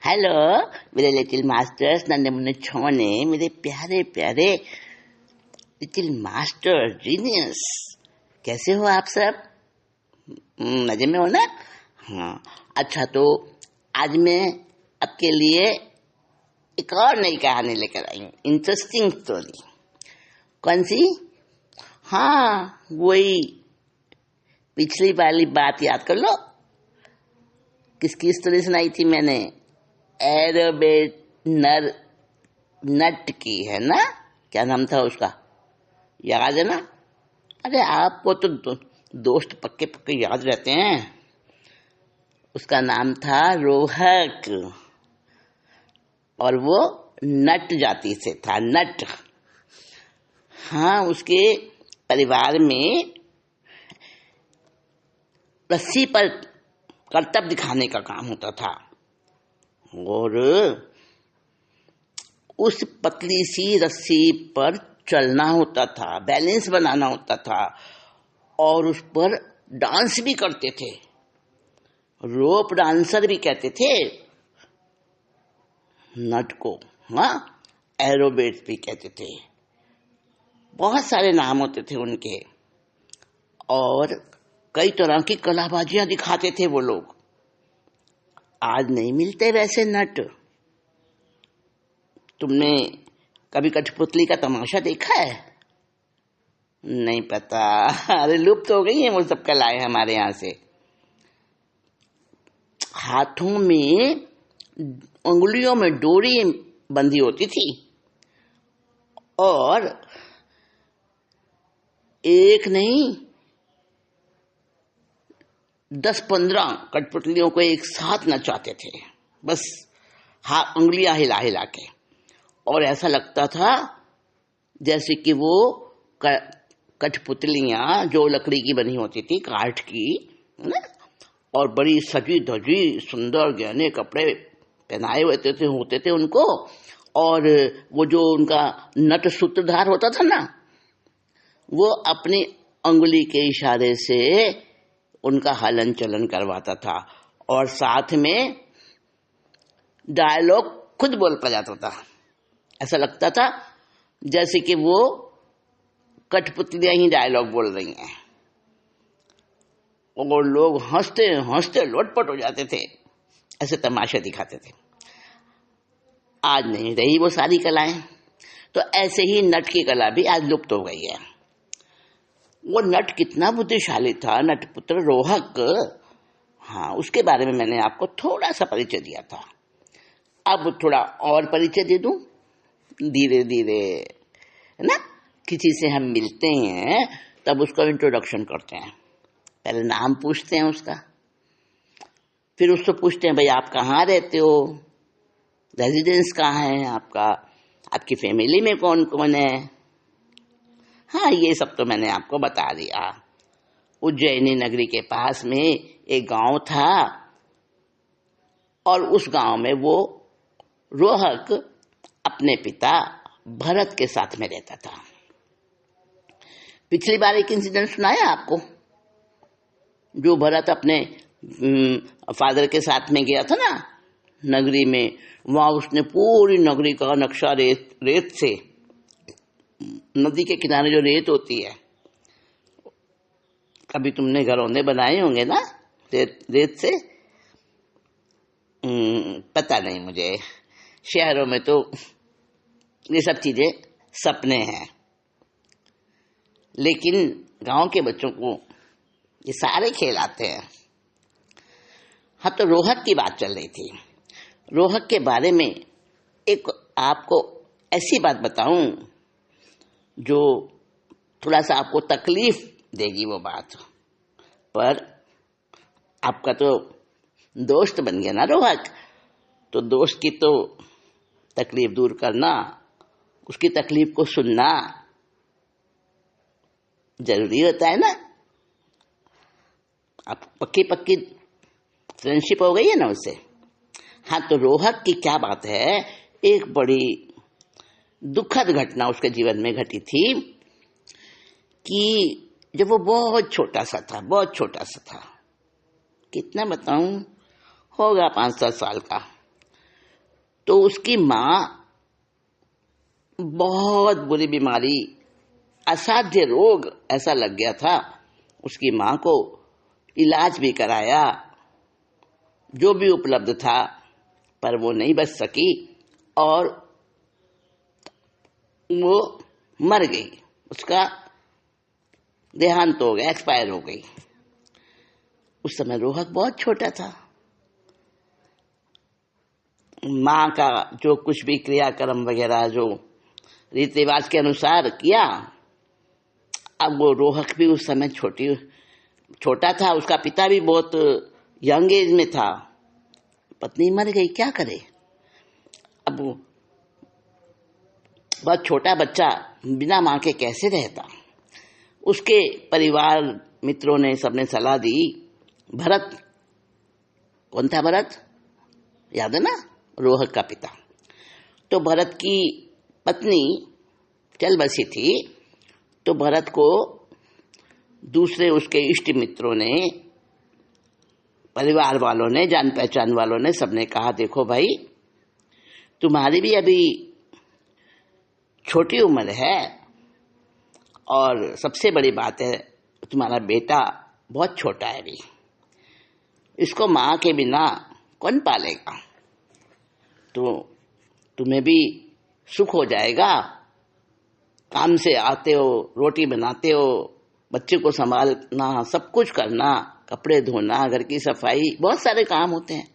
Hello मेरे little masters, नन्हे मुन्ने छोने, मेरे प्यारे प्यारे लिटिल मास्टर जीनियस, कैसे हो आप सब? मजे में हो ना? हाँ, अच्छा तो आज मैं आपके लिए एक और नई कहानी लेकर आई हूँ, इंटरेस्टिंग स्टोरी। कौन सी? हाँ, वही पिछली वाली बात याद कर लो। किसकी स्टोरी सुनाई थी मैंने? एरोबेट नट की, है ना? क्या नाम था उसका, याद है ना? अरे आपको तो दोस्त पक्के पक्के याद रहते हैं। उसका नाम था रोहक, और वो नट जाति से था, नट। हाँ, उसके परिवार में रस्सी पर करतब दिखाने का काम होता था, और उस पतली सी रस्सी पर चलना होता था, बैलेंस बनाना होता था, और उस पर डांस भी करते थे। रोप डांसर भी कहते थे नट को। हाँ, एरोबेट भी कहते थे। बहुत सारे नाम होते थे उनके, और कई तरह की कलाबाजियां दिखाते थे वो लोग। आज नहीं मिलते वैसे नट। तुमने कभी कठपुतली का तमाशा देखा है? नहीं पता? अरे लुप्त हो गई है वो सब कलाएं हमारे यहाँ से। हाथों में, उंगलियों में डोरी बंधी होती थी, और एक नहीं 10-15 कठपुतलियों को एक साथ नचाते थे, बस उंगलियां हिला हिला के। और ऐसा लगता था जैसे कि वो कठपुतलियां जो लकड़ी की बनी होती थी, काठ की ना, और बड़ी सजी धजी सुंदर गहने कपड़े पहनाए हुए होते थे उनको। और वो जो उनका नट सूत्रधार होता था ना, वो अपनी अंगुली के इशारे से उनका हलन चलन करवाता था, और साथ में डायलॉग खुद बोल पा जाता था। ऐसा लगता था जैसे कि वो कठपुतलियां ही डायलॉग बोल रही हैं, और लोग हंसते हंसते लोटपट हो जाते थे। ऐसे तमाशे दिखाते थे। आज नहीं रही वो सारी कलाएं। तो ऐसे ही नट की कला भी आज लुप्त हो गई है। वो नट कितना बुद्धिशाली था, नटपुत्र रोहक। हाँ, उसके बारे में मैंने आपको थोड़ा सा परिचय दिया था। अब थोड़ा और परिचय दे दूं धीरे धीरे, है ना? किसी से हम मिलते हैं तब उसका इंट्रोडक्शन करते हैं। पहले नाम पूछते हैं उसका, फिर उससे पूछते हैं भाई आप कहाँ रहते हो, रेजिडेंस कहाँ है आपका, आपकी फैमिली में कौन कौन है। हाँ, ये सब तो मैंने आपको बता दिया। उज्जैनी नगरी के पास में एक गांव था, और उस गांव में वो रोहक अपने पिता भरत के साथ में रहता था। पिछली बार एक इंसिडेंट सुनाया आपको, जो भरत अपने फादर के साथ में गया था ना नगरी में। वहां उसने पूरी नगरी का नक्शा रेत से, नदी के किनारे जो रेत होती है, कभी तुमने घरौंदे बनाए होंगे ना रेत से? पता नहीं मुझे, शहरों में तो ये सब चीजें सपने हैं, लेकिन गांव के बच्चों को ये सारे खेल आते हैं। हाँ, तो रोहक की बात चल रही थी। रोहक के बारे में एक आपको ऐसी बात बताऊं जो थोड़ा सा आपको तकलीफ देगी वो बात, पर आपका तो दोस्त बन गया ना रोहक, तो दोस्त की तो तकलीफ दूर करना, उसकी तकलीफ को सुनना जरूरी होता है ना। अब पक्की पक्की फ्रेंडशिप हो गई है ना उससे। हाँ, तो रोहक की क्या बात है, एक बड़ी दुखद घटना उसके जीवन में घटी थी कि जब वो बहुत छोटा सा था, कितना बताऊं, होगा 5-7 साल का। तो उसकी माँ बहुत बुरी बीमारी, असाध्य रोग ऐसा लग गया था, उसकी माँ को इलाज भी कराया, जो भी उपलब्ध था, पर वो नहीं बच सकी और वो मर गई। उसका देहांत हो गया, एक्सपायर हो गई। उस समय रोहक बहुत छोटा था। माँ का जो कुछ भी क्रियाक्रम वगैरह जो रीति रिवाज के अनुसार किया, अब वो रोहक भी उस समय छोटा था, उसका पिता भी बहुत यंग एज में था, पत्नी मर गई, क्या करे। अब वो बहुत छोटा बच्चा बिना माँ के कैसे रहता। उसके परिवार मित्रों ने सबने सलाह दी, भरत, कौन था भरत, याद है ना, रोहक का पिता। तो भरत की पत्नी चल बसी थी, तो भरत को दूसरे उसके इष्ट मित्रों ने, परिवार वालों ने, जान पहचान वालों ने, सबने कहा देखो भाई, तुम्हारी भी अभी छोटी उम्र है और सबसे बड़ी बात है तुम्हारा बेटा बहुत छोटा है अभी, इसको माँ के बिना कौन पालेगा, तो तुम्हें भी सुख हो जाएगा, काम से आते हो, रोटी बनाते हो, बच्चे को संभालना, सब कुछ करना, कपड़े धोना, घर की सफाई, बहुत सारे काम होते हैं,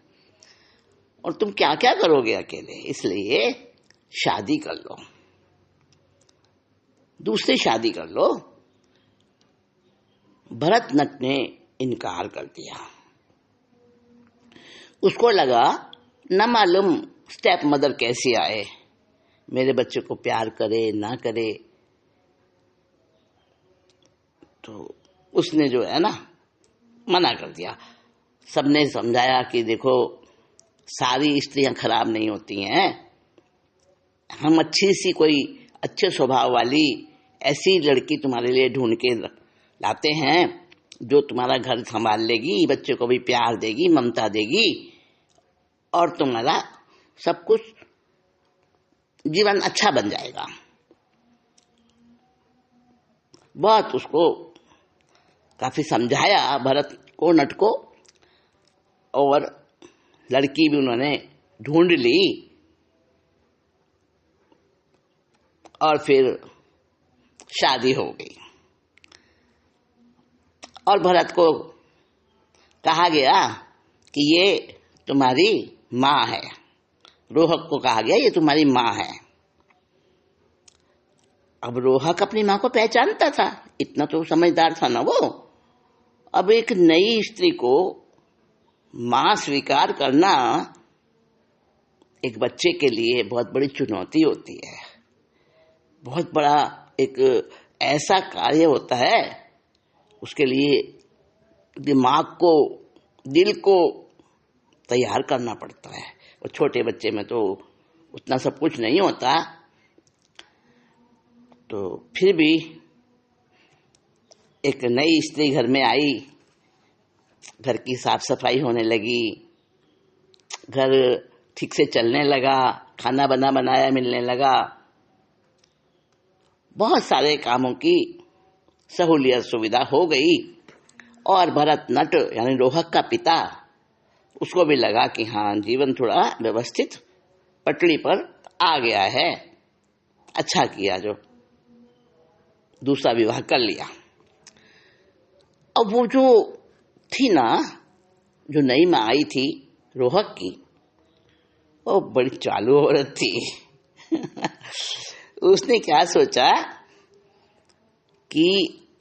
और तुम क्या क्या करोगे अकेले, इसलिए शादी कर लो, दूसरी शादी कर लो। भरतनाट्य ने इनकार कर दिया। उसको लगा न मालूम स्टेप मदर कैसी आए, मेरे बच्चे को प्यार करे ना करे, तो उसने जो है ना मना कर दिया। सबने समझाया कि देखो सारी स्त्रियां खराब नहीं होती हैं, हम अच्छी सी कोई अच्छे स्वभाव वाली ऐसी लड़की तुम्हारे लिए ढूंढ के लाते हैं जो तुम्हारा घर संभाल लेगी, बच्चे को भी प्यार देगी, ममता देगी, और तुम्हारा सब कुछ जीवन अच्छा बन जाएगा। बहुत उसको काफी समझाया भरत को, नट को, और लड़की भी उन्होंने ढूंढ ली, और फिर शादी हो गई। और भरत को कहा गया कि ये तुम्हारी माँ है, रोहक को कहा गया ये तुम्हारी माँ है। अब रोहक अपनी माँ को पहचानता था, इतना तो समझदार था ना वो। अब एक नई स्त्री को माँ स्वीकार करना एक बच्चे के लिए बहुत बड़ी चुनौती होती है, बहुत बड़ा एक ऐसा कार्य होता है, उसके लिए दिमाग को, दिल को तैयार करना पड़ता है, और छोटे बच्चे में तो उतना सब कुछ नहीं होता। तो फिर भी एक नई स्त्री घर में आई, घर की साफ सफाई होने लगी, घर ठीक से चलने लगा, खाना बनाया मिलने लगा, बहुत सारे कामों की सहूलियत सुविधा हो गई। और भरतनाट्य यानी रोहक का पिता, उसको भी लगा कि हाँ जीवन थोड़ा व्यवस्थित पटड़ी पर आ गया है, अच्छा किया जो दूसरा विवाह कर लिया। अब वो जो थी ना, जो नई माँ आई थी रोहक की, वो बड़ी चालू औरत थी। उसने क्या सोचा कि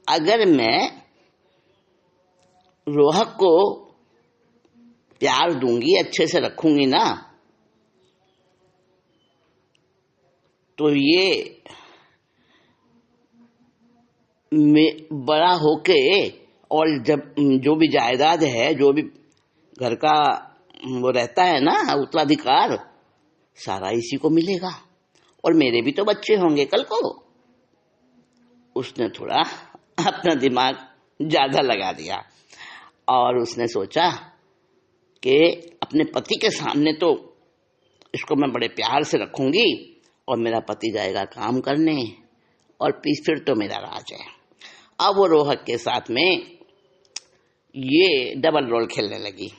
अगर मैं रोहक को प्यार दूंगी, अच्छे से रखूंगी ना, तो ये बड़ा होके, और जब जो भी जायदाद है, जो भी घर का वो रहता है ना उत्तराधिकार, सारा इसी को मिलेगा, और मेरे भी तो बच्चे होंगे कल को। उसने थोड़ा अपना दिमाग ज्यादा लगा दिया, और उसने सोचा कि अपने पति के सामने तो इसको मैं बड़े प्यार से रखूंगी और मेरा पति जाएगा काम करने और फिर तो मेरा राज है। अब वो रोहक के साथ में ये डबल रोल खेलने लगी।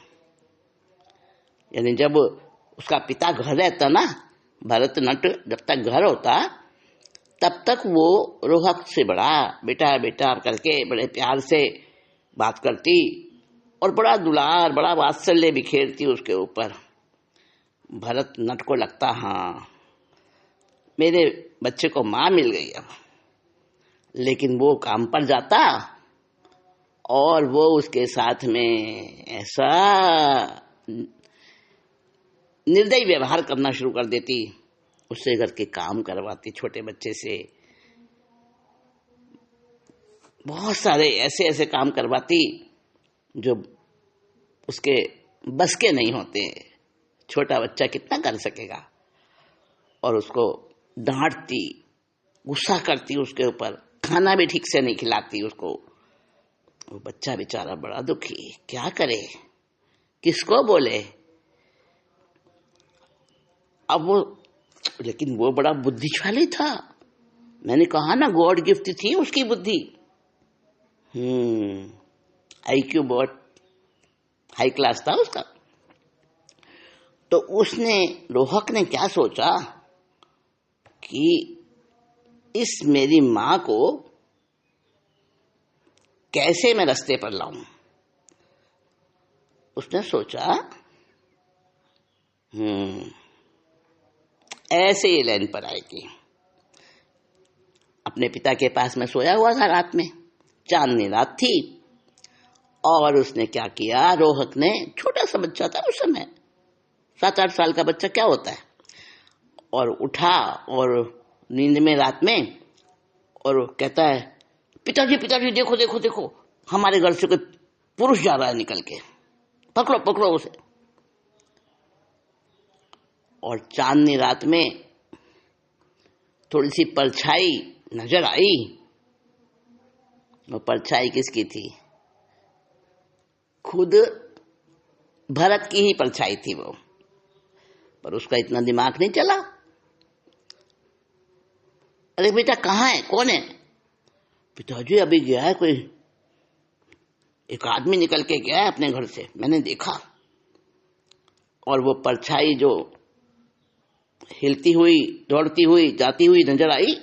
यानी जब उसका पिता घर रहता ना, भरतनाट्य जब तक घर होता तब तक वो रोहक से बड़ा बेटा बेटा करके बड़े प्यार से बात करती और बड़ा दुलार बड़ा वात्सल्य बिखेरती उसके ऊपर। भरतनाट्य को लगता हाँ मेरे बच्चे को माँ मिल गई अब, लेकिन वो काम पर जाता और वो उसके साथ में ऐसा निर्दयी व्यवहार करना शुरू कर देती, उससे घर के काम करवाती, छोटे बच्चे से बहुत सारे ऐसे ऐसे काम करवाती जो उसके बस के नहीं होते। छोटा बच्चा कितना कर सकेगा। और उसको डांटती, गुस्सा करती उसके ऊपर, खाना भी ठीक से नहीं खिलाती उसको। वो बच्चा बेचारा बड़ा दुखी, क्या करे, किसको बोले। अब वो, लेकिन वो बड़ा बुद्धिशाली था। मैंने कहा ना गॉड गिफ्ट थी उसकी बुद्धि। IQ बहुत हाई क्लास था उसका। तो उसने, रोहक ने क्या सोचा कि इस मेरी माँ को कैसे मैं रास्ते पर लाऊं। उसने सोचा ऐसे ही लाइन पर आएगी। अपने पिता के पास में सोया हुआ था रात में, चांदनी रात थी, और उसने क्या किया, रोहक ने, छोटा सा बच्चा था उस समय, 7-8 साल का बच्चा क्या होता है, और उठा और नींद में रात में, और कहता है पिताजी पिताजी देखो देखो देखो हमारे घर से कोई पुरुष जा रहा है निकल के, पकड़ो पकड़ो उसे। और चांदनी रात में थोड़ी सी परछाई नजर आई। वो परछाई किसकी थी? खुद भरत की ही परछाई थी वो, पर उसका इतना दिमाग नहीं चला। अरे बेटा कहाँ है, कौन है? पिताजी अभी गया है, कोई एक आदमी निकल के गया है अपने घर से, मैंने देखा। और वो परछाई जो हिलती हुई दौड़ती हुई जाती हुई नजर आई।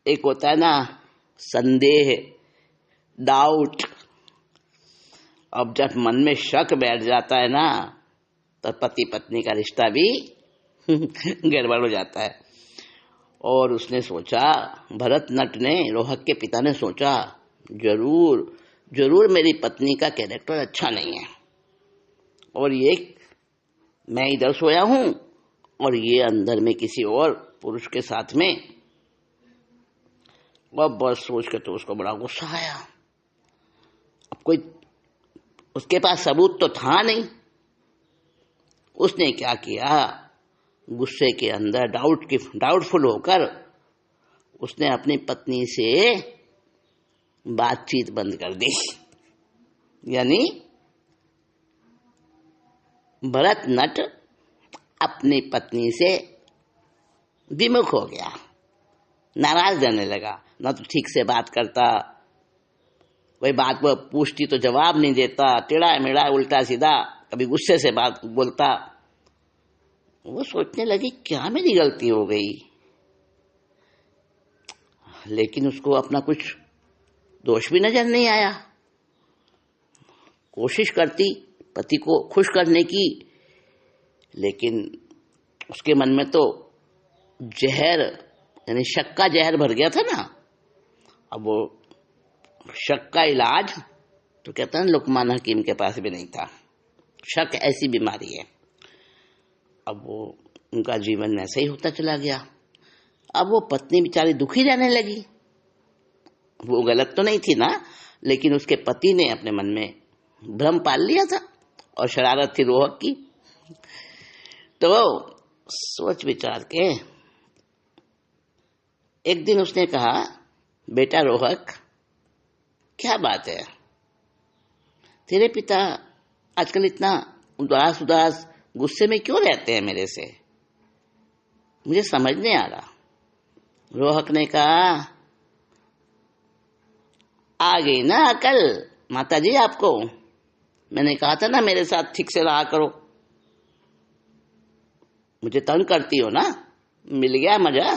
एक होता है ना संदेह, डाउट। अब जब मन में शक बैठ जाता है ना, तो पति पत्नी का रिश्ता भी गड़बड़ हो जाता है। और उसने सोचा, भरतनाट्य ने, रोहक के पिता ने सोचा, जरूर जरूर मेरी पत्नी का कैरेक्टर अच्छा नहीं है, और ये मैं इधर सोया हूं और ये अंदर में किसी और पुरुष के साथ में। वह बस सोच के तो उसको बड़ा गुस्सा आया। अब कोई उसके पास सबूत तो था नहीं। उसने क्या किया, गुस्से के अंदर डाउटफुल होकर उसने अपनी पत्नी से बातचीत बंद कर दी। यानी भरतनाट्य अपनी पत्नी से विमुख हो गया, नाराज रहने लगा। ना तो ठीक से बात करता, वही बात वो पूछती तो जवाब नहीं देता, टेढ़ा मेढ़ा उल्टा सीधा, कभी गुस्से से बात बोलता। वो सोचने लगी क्या मेरी गलती हो गई, लेकिन उसको अपना कुछ दोष भी नजर नहीं आया। कोशिश करती पति को खुश करने की, लेकिन उसके मन में तो जहर, यानी शक का जहर भर गया था ना। अब वो शक का इलाज तो कहता है लुकमान हकीम के पास भी नहीं था। शक ऐसी बीमारी है। अब वो उनका जीवन ऐसे ही होता चला गया। अब वो पत्नी बेचारी दुखी रहने लगी। वो गलत तो नहीं थी ना, लेकिन उसके पति ने अपने मन में भ्रम पाल लिया था, और शरारत थी रोहक की। तो सोच विचार के एक दिन उसने कहा, बेटा रोहक, क्या बात है, तेरे पिता आजकल इतना उदास उदास गुस्से में क्यों रहते हैं मेरे से, मुझे समझ नहीं आ रहा। रोहक ने कहा, आ गई ना अकल माता जी आपको, मैंने कहा था ना मेरे साथ ठीक से रहा करो, मुझे तंग करती हो ना, मिल गया मजा।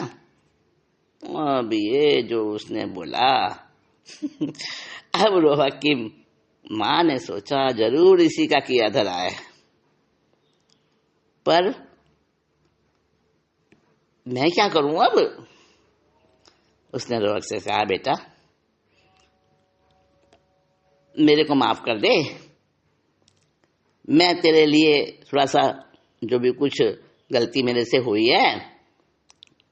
अब ये जो उसने बोला अब रोहक की माँ ने सोचा जरूर इसी का किया धरा है, पर मैं क्या करूं अब। उसने रोहक से कहा, बेटा मेरे को माफ कर दे, मैं तेरे लिए थोड़ा सा जो भी कुछ गलती मेरे से हुई है,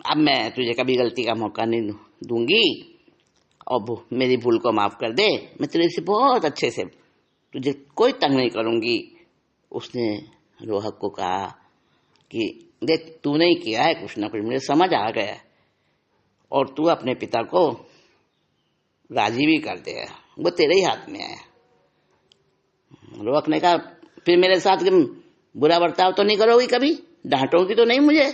अब मैं तुझे कभी गलती का मौका नहीं दूंगी, अब मेरी भूल को माफ कर दे, मैं तेरे से बहुत अच्छे से, तुझे कोई तंग नहीं करूंगी। उसने रोहक को कहा कि देख तूने ही किया है कुछ ना कुछ, मुझे समझ आ गया है, और तू अपने पिता को राजी भी कर दे, वो तेरे ही हाथ में है। रोहक ने कहा, फिर मेरे साथ बुरा बर्ताव तो नहीं करोगी कभी, डांटोगी तो नहीं मुझे,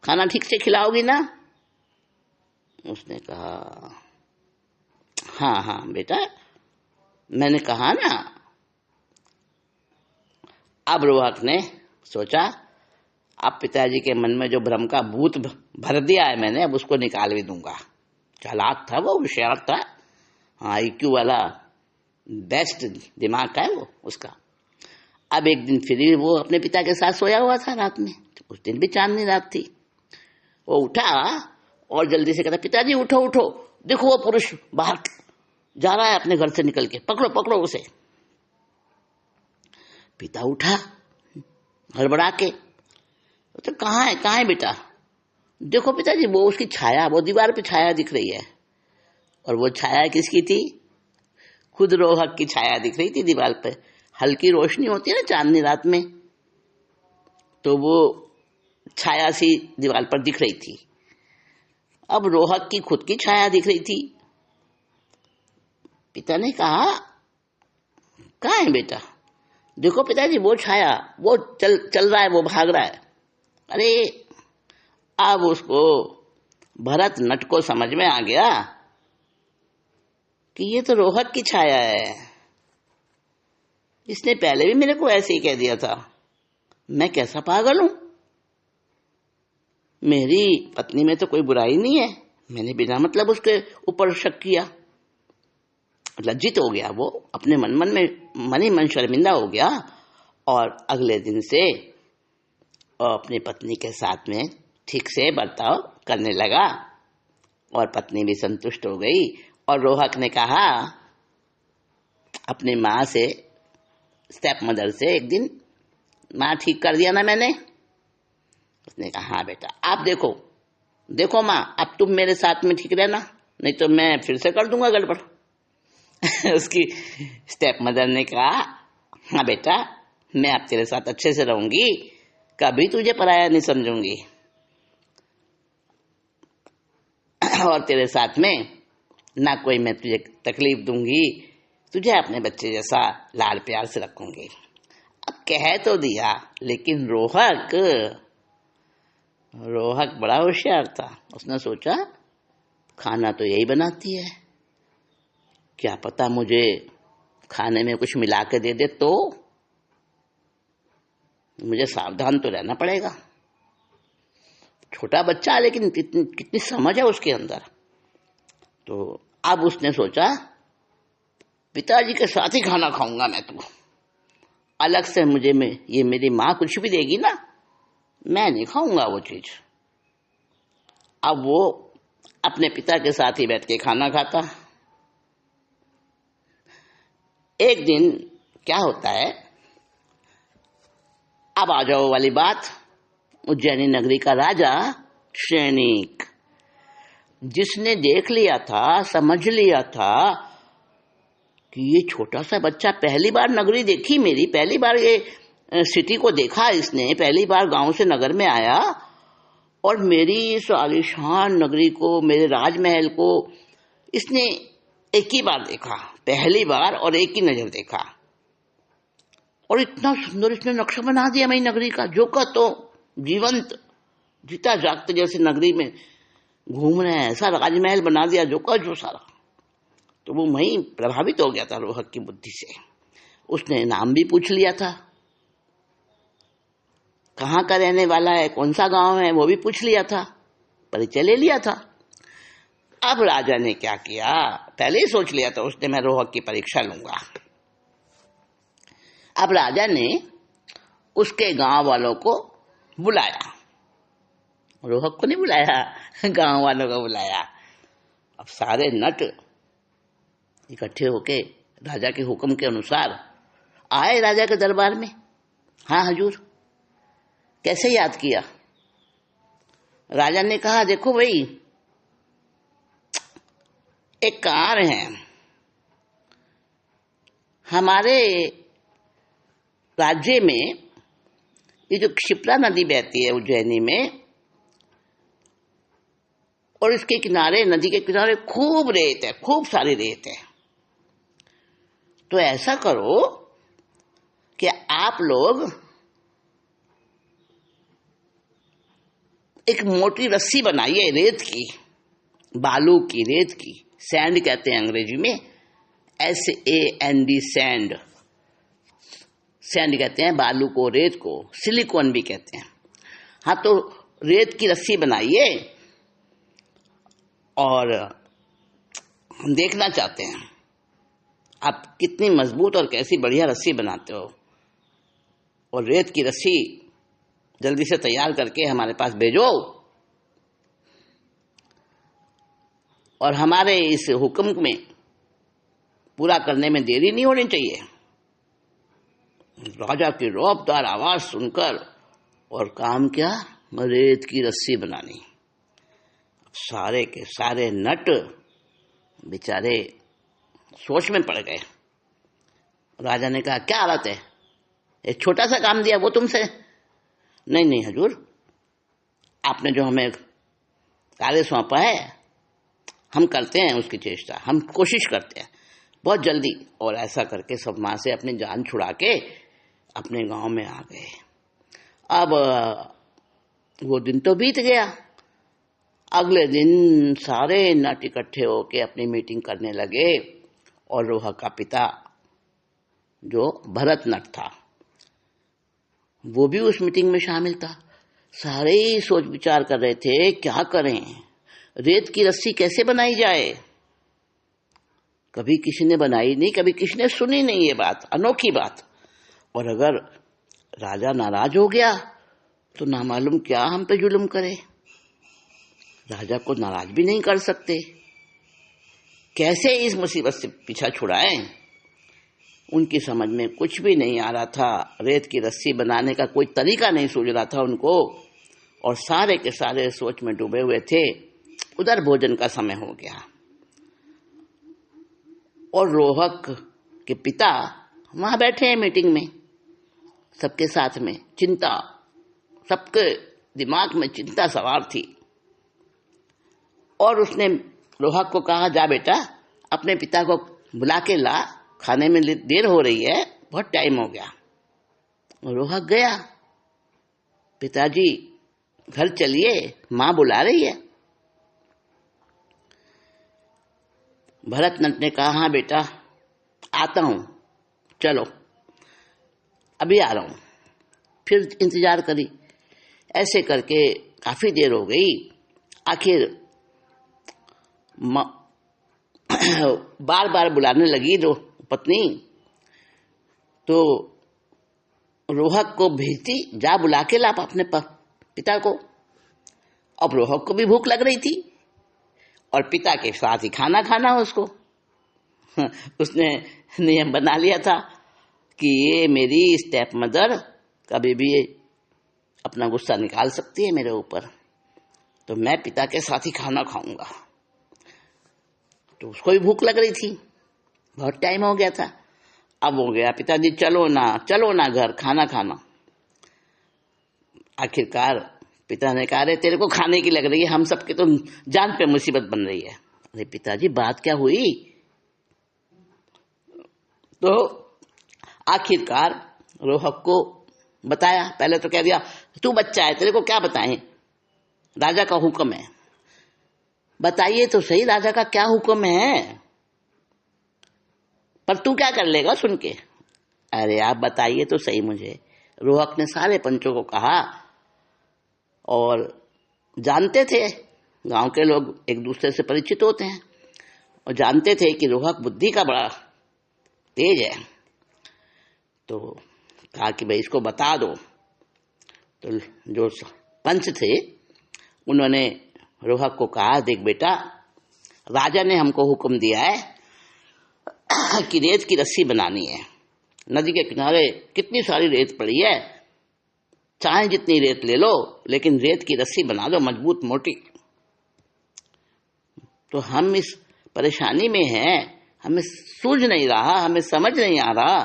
खाना ठीक से खिलाओगी ना। उसने कहा, हाँ हाँ बेटा, मैंने कहा ना। अब रोहक ने सोचा, अब पिताजी के मन में जो भ्रम का भूत भर दिया है मैंने, अब उसको निकाल भी दूंगा। चालाक था वो, होशियार था, हाँ IQ वाला बेस्ट दिमाग का है वो उसका। अब एक दिन फिर वो अपने पिता के साथ सोया हुआ था रात में, उस दिन भी चांदनी रात थी। वो उठा और जल्दी से कहता, पिताजी उठो उठो, देखो वो पुरुष बाहर जा रहा है अपने घर से निकल के, पकड़ो पकड़ो उसे। पिता उठा हड़बड़ा के, तो कहाँ है बेटा, देखो पिताजी वो उसकी छाया, वो दीवार पे छाया दिख रही है। और वो छाया किसकी थी, खुद रोहक की छाया दिख रही थी दीवार पे। हल्की रोशनी होती है ना चांदनी रात में, तो वो छाया सी दीवार पर दिख रही थी। अब रोहक की खुद की छाया दिख रही थी। पिता ने कहा, कहाँ है बेटा, देखो पिताजी वो छाया, वो चल रहा है, वो भाग रहा है। अरे अब उसको भरत नट को समझ में आ गया कि ये तो रोहक की छाया है, इसने पहले भी मेरे को ऐसे ही कह दिया था, मैं कैसा पागल हूं, मेरी पत्नी में तो कोई बुराई नहीं है, मैंने बिना मतलब उसके ऊपर शक किया। लज्जित हो गया वो, अपने मन ही मन शर्मिंदा हो गया, और अगले दिन से अपनी पत्नी के साथ में ठीक से बर्ताव करने लगा, और पत्नी भी संतुष्ट हो गई। और रोहक ने कहा अपनी माँ से, स्टेप मदर से, एक दिन, माँ ठीक कर दिया ना मैंने। उसने कहा, हाँ बेटा, आप देखो माँ, अब तुम मेरे साथ में ठीक रहना, नहीं तो मैं फिर से कर दूंगा गड़बड़। उसकी स्टेप मदर ने कहा, हाँ बेटा, मैं अब तेरे साथ अच्छे से रहूंगी, कभी तुझे पराया नहीं समझूंगी, और तेरे साथ में ना कोई मैं तुझे तकलीफ दूंगी, तुझे अपने बच्चे जैसा लाड प्यार से रखूंगी। अब कह तो दिया, लेकिन रोहक बड़ा होशियार था। उसने सोचा, खाना तो यही बनाती है, क्या पता मुझे खाने में कुछ मिला के दे दे, तो मुझे सावधान तो रहना पड़ेगा। छोटा बच्चा, लेकिन कितनी समझ है उसके अंदर। तो अब उसने सोचा, पिताजी के साथ ही खाना खाऊंगा मैं, तो अलग से ये मेरी माँ कुछ भी देगी ना, मैं नहीं खाऊंगा वो चीज। अब वो अपने पिता के साथ ही बैठ के खाना खाता। एक दिन क्या होता है, अब आ जाओ वाली बात, उज्जैनी नगरी का राजा शैनिक, जिसने देख लिया था, समझ लिया था कि ये छोटा सा बच्चा पहली बार नगरी देखी मेरी, पहली बार ये सिटी को देखा इसने, पहली बार गांव से नगर में आया, और मेरी इस आलीशान नगरी को, मेरे राजमहल को इसने एक ही बार देखा, पहली बार, और एक ही नजर देखा। और इतना सुंदर इसने नक्शा बना दिया मेरी नगरी का, जो का तो जीवंत जीता जागते जैसे नगरी में घूम रहे हैं, ऐसा राजमहल बना दिया जो का जो सारा। तो वो वहीं प्रभावित हो गया था रोहक की बुद्धि से। उसने नाम भी पूछ लिया था, कहाँ का रहने वाला है, कौन सा गांव है, वो भी पूछ लिया था, परिचय ले लिया था। अब राजा ने क्या किया, पहले ही सोच लिया था उसने, मैं रोहक की परीक्षा लूंगा। अब राजा ने उसके गांव वालों को बुलाया, रोहक को नहीं बुलाया, गांव वालों को बुलाया। अब सारे नट इकट्ठे होके राजा के हुक्म के अनुसार आए राजा के दरबार में। हाँ हजूर, कैसे याद किया? राजा ने कहा, देखो भाई, एक कार है, हमारे राज्य में ये जो क्षिप्रा नदी बहती है उज्जैनी में, और इसके किनारे, नदी के किनारे खूब रेत है, खूब सारी रेत है। तो ऐसा करो कि आप लोग एक मोटी रस्सी बनाइए रेत की, बालू की, रेत की, सैंड कहते हैं अंग्रेजी में, SAND, सैंड, सैंड कहते हैं बालू को, रेत को सिलिकॉन भी कहते हैं। हाँ, तो रेत की रस्सी बनाइए और हम देखना चाहते हैं आप कितनी मजबूत और कैसी बढ़िया रस्सी बनाते हो, और रेत की रस्सी जल्दी से तैयार करके हमारे पास भेजो, और हमारे इस हुक्म में पूरा करने में देरी नहीं होनी चाहिए। राजा की रौबदार आवाज सुनकर, और काम क्या, रेत की रस्सी बनानी। सारे के सारे नट बेचारे सोच में पड़ गए। राजा ने कहा, क्या हालत है, एक छोटा सा काम दिया वो तुमसे? नहीं नहीं हजूर, आपने जो हमें कार्य सौंपा है हम करते हैं उसकी चेष्टा, हम कोशिश करते हैं बहुत जल्दी। और ऐसा करके सब वहां से अपनी जान छुड़ा के अपने गांव में आ गए। अब वो दिन तो बीत गया। अगले दिन सारे नट इकट्ठे होके अपनी मीटिंग करने लगे, और रोहक का पिता जो भरत नट था वो भी उस मीटिंग में शामिल था। सारे ही सोच विचार कर रहे थे क्या करें, रेत की रस्सी कैसे बनाई जाए। कभी किसी ने बनाई नहीं, कभी किसी ने सुनी नहीं ये बात, अनोखी बात। और अगर राजा नाराज हो गया तो ना मालूम क्या हम पे जुल्म करे, राजा को नाराज भी नहीं कर सकते। कैसे इस मुसीबत से पीछा छुड़ाएं, उनकी समझ में कुछ भी नहीं आ रहा था। रेत की रस्सी बनाने का कोई तरीका नहीं सूझ रहा था उनको, और सारे के सारे सोच में डूबे हुए थे। उधर भोजन का समय हो गया, और रोहक के पिता वहां बैठे हैं मीटिंग में, सबके साथ में चिंता, सबके दिमाग में चिंता सवार थी। और उसने रोहक को कहा, जा बेटा अपने पिता को बुला के ला, खाने में देर हो रही है, बहुत टाइम हो गया। रोहक गया, पिताजी घर चलिए, मां बुला रही है। भरत नट ने कहा, हाँ बेटा आता हूं, चलो अभी आ रहा हूं। फिर इंतजार करी, ऐसे करके काफी देर हो गई। आखिर बार बार बुलाने लगी जो पत्नी, तो रोहक को भेजती, जा बुला के ला अपने पिता को। अब रोहक को भी भूख लग रही थी, और पिता के साथ ही खाना खाना उसको। उसने नियम बना लिया था कि ये मेरी स्टेप मदर कभी भी अपना गुस्सा निकाल सकती है मेरे ऊपर, तो मैं पिता के साथ ही खाना खाऊंगा। तो उसको भी भूख लग रही थी, बहुत टाइम हो गया था। अब हो गया, पिताजी चलो ना घर खाना खाना। आखिरकार पिता ने कहा, अरे तेरे को खाने की लग रही है, हम सबके तो जान पे मुसीबत बन रही है। अरे पिताजी बात क्या हुई? तो आखिरकार रोहक को बताया। पहले तो कह दिया तू बच्चा है, तेरे को क्या बताएं, राजा का हुक्म है। बताइए तो सही राजा का क्या हुक्म है, पर तू क्या कर लेगा सुन के। अरे आप बताइए तो सही मुझे। रोहक ने सारे पंचों को कहा, और जानते थे, गांव के लोग एक दूसरे से परिचित होते हैं, और जानते थे कि रोहक बुद्धि का बड़ा तेज है। तो कहा कि भाई इसको बता दो। तो जो पंच थे उन्होंने रोहक को कहा, देख बेटा, राजा ने हमको हुक्म दिया है कि रेत की रस्सी बनानी है। नदी के किनारे कितनी सारी रेत पड़ी है, चाहे जितनी रेत ले लो, लेकिन रेत की रस्सी बना दो मजबूत मोटी। तो हम इस परेशानी में हैं, हमें सूझ नहीं रहा, हमें समझ नहीं आ रहा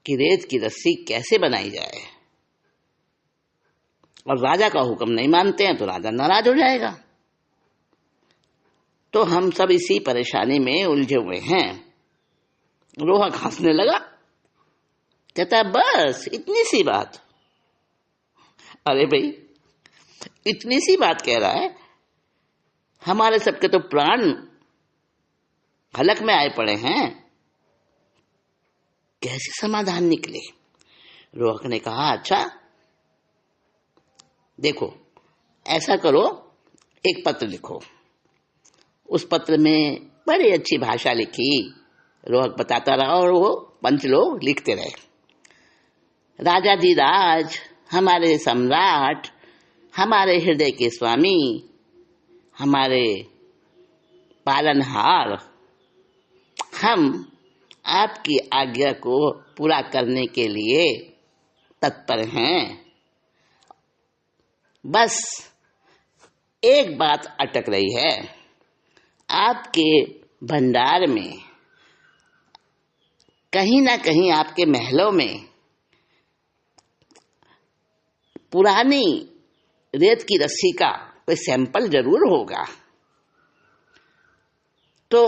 कि रेत की रस्सी कैसे बनाई जाए। और राजा का हुक्म नहीं मानते हैं तो राजा नाराज हो जाएगा। तो हम सब इसी परेशानी में उलझे हुए हैं। रोहक हंसने लगा, कहता बस इतनी सी बात। अरे भाई, इतनी सी बात कह रहा है, हमारे सबके तो प्राण हलक में आए पड़े हैं, कैसे समाधान निकले। रोहक ने कहा, अच्छा देखो, ऐसा करो, एक पत्र लिखो। उस पत्र में बड़ी अच्छी भाषा लिखी। रोहक बताता रहा और वो पंच लोग लिखते रहे। राजाधिराज, हमारे सम्राट, हमारे हृदय के स्वामी, हमारे पालनहार, हम आपकी आज्ञा को पूरा करने के लिए तत्पर हैं। बस एक बात अटक रही है, आपके भंडार में, कहीं ना कहीं आपके महलों में पुरानी रेत की रस्सी का कोई सैंपल जरूर होगा। तो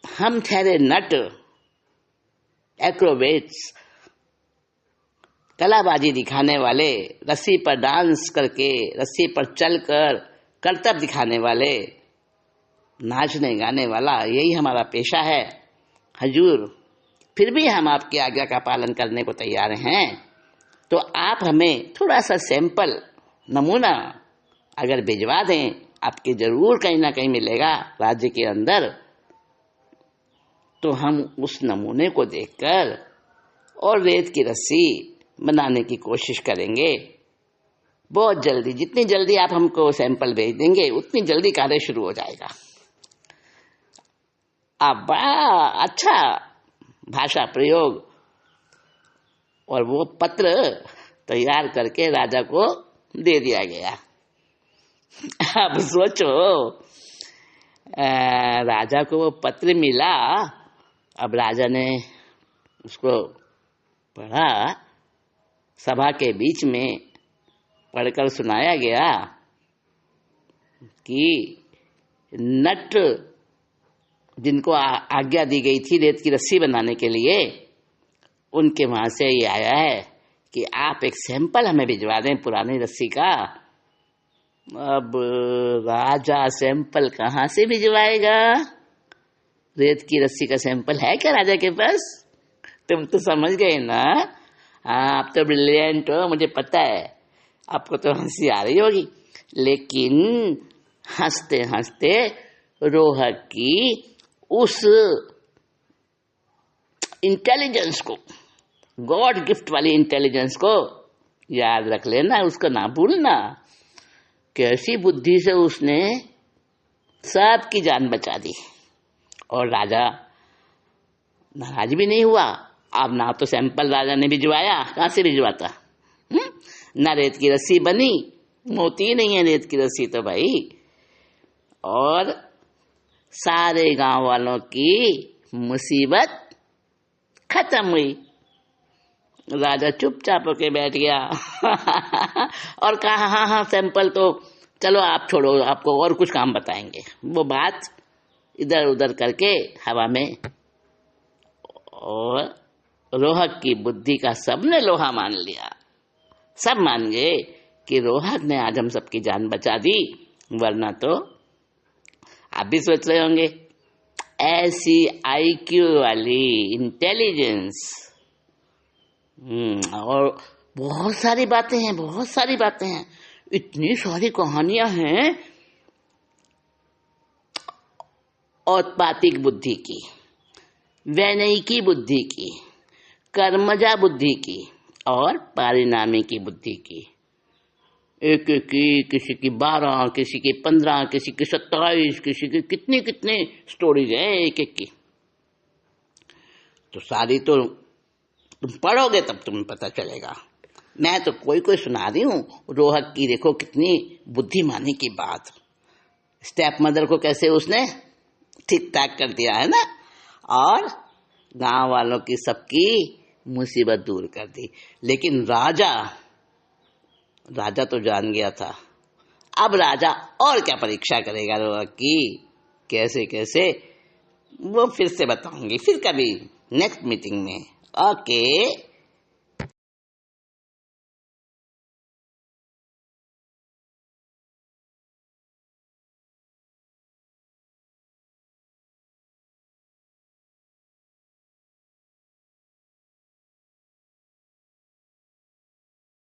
हम ठहरे नट, एक्रोबेट्स, कलाबाजी दिखाने वाले, रस्सी पर डांस करके, रस्सी पर चलकर करतब दिखाने वाले, नाचने गाने वाला, यही हमारा पेशा है हजूर। फिर भी हम आपकी आज्ञा का पालन करने को तैयार हैं। तो आप हमें थोड़ा सा सैंपल, नमूना अगर भिजवा दें, आपके जरूर कहीं ना कहीं मिलेगा राज्य के अंदर। तो हम उस नमूने को देखकर और रेत की रस्सी बनाने की कोशिश करेंगे। बहुत जल्दी, जितनी जल्दी आप हमको सैंपल भेज देंगे उतनी जल्दी कार्य शुरू हो जाएगा। आप बड़ा अच्छा भाषा प्रयोग। और वो पत्र तैयार करके राजा को दे दिया गया। अब सोचो, राजा को वो पत्र मिला। अब राजा ने उसको पढ़ा, सभा के बीच में पढ़कर सुनाया गया कि नट जिनको आज्ञा दी गई थी रेत की रस्सी बनाने के लिए, उनके वहां से ये आया है कि आप एक सैंपल हमें भिजवा दें पुरानी रस्सी का। अब राजा सैंपल कहाँ से भिजवाएगा? रेत की रस्सी का सैंपल है क्या राजा के पास? तुम तो समझ गए ना। आप तो ब्रिलियंट हो, मुझे पता है। आपको तो हंसी आ रही होगी, लेकिन हंसते हंसते रोहक की उस इंटेलिजेंस को, गॉड गिफ्ट वाली इंटेलिजेंस को याद रख लेना, उसको ना भूलना। कैसी बुद्धि से उसने सबकी जान बचा दी। और राजा नाराज भी नहीं हुआ। अब ना तो सैंपल राजा ने भिजवाया, कहाँ से भिजवाता, ना रेत की रस्सी बनी, मोती नहीं है रेत की रस्सी तो भाई। और सारे गांव वालों की मुसीबत खत्म हुई। राजा चुपचाप होके बैठ गया और कहा, हाँ हाँ सैंपल तो चलो आप छोड़ो, आपको और कुछ काम बताएंगे। वो बात इधर उधर करके हवा में और रोहक की बुद्धि का सबने लोहा मान लिया। सब मान गए कि रोहक ने आज हम सबकी जान बचा दी, वरना तो आप भी सोच रहे होंगे ऐसी आईक्यू वाली इंटेलिजेंस। और बहुत सारी बातें हैं, बहुत सारी बातें हैं, इतनी सारी कहानियां हैं औत्पातिक बुद्धि की, वैनयिकी बुद्धि की, कर्मजा बुद्धि की और पारिणामिकी बुद्धि की। एक एक की, किसी की 12, किसी की 15, किसी की 27, किसी की कितनी कितनी स्टोरीज हैं एक एक की। तो सारी तो तुम पढ़ोगे तब तुम्हें पता चलेगा। मैं तो कोई कोई सुना रही हूँ। रोहक की देखो कितनी बुद्धिमानी की बात। स्टेप मदर को कैसे उसने ठीक ठाक कर दिया है ना, और गांव वालों की सबकी मुसीबत दूर कर दी। लेकिन राजा तो जान गया था। अब राजा और क्या परीक्षा करेगा रोहक की, कैसे कैसे, वो फिर से बताऊंगी, फिर कभी नेक्स्ट मीटिंग में। ओके।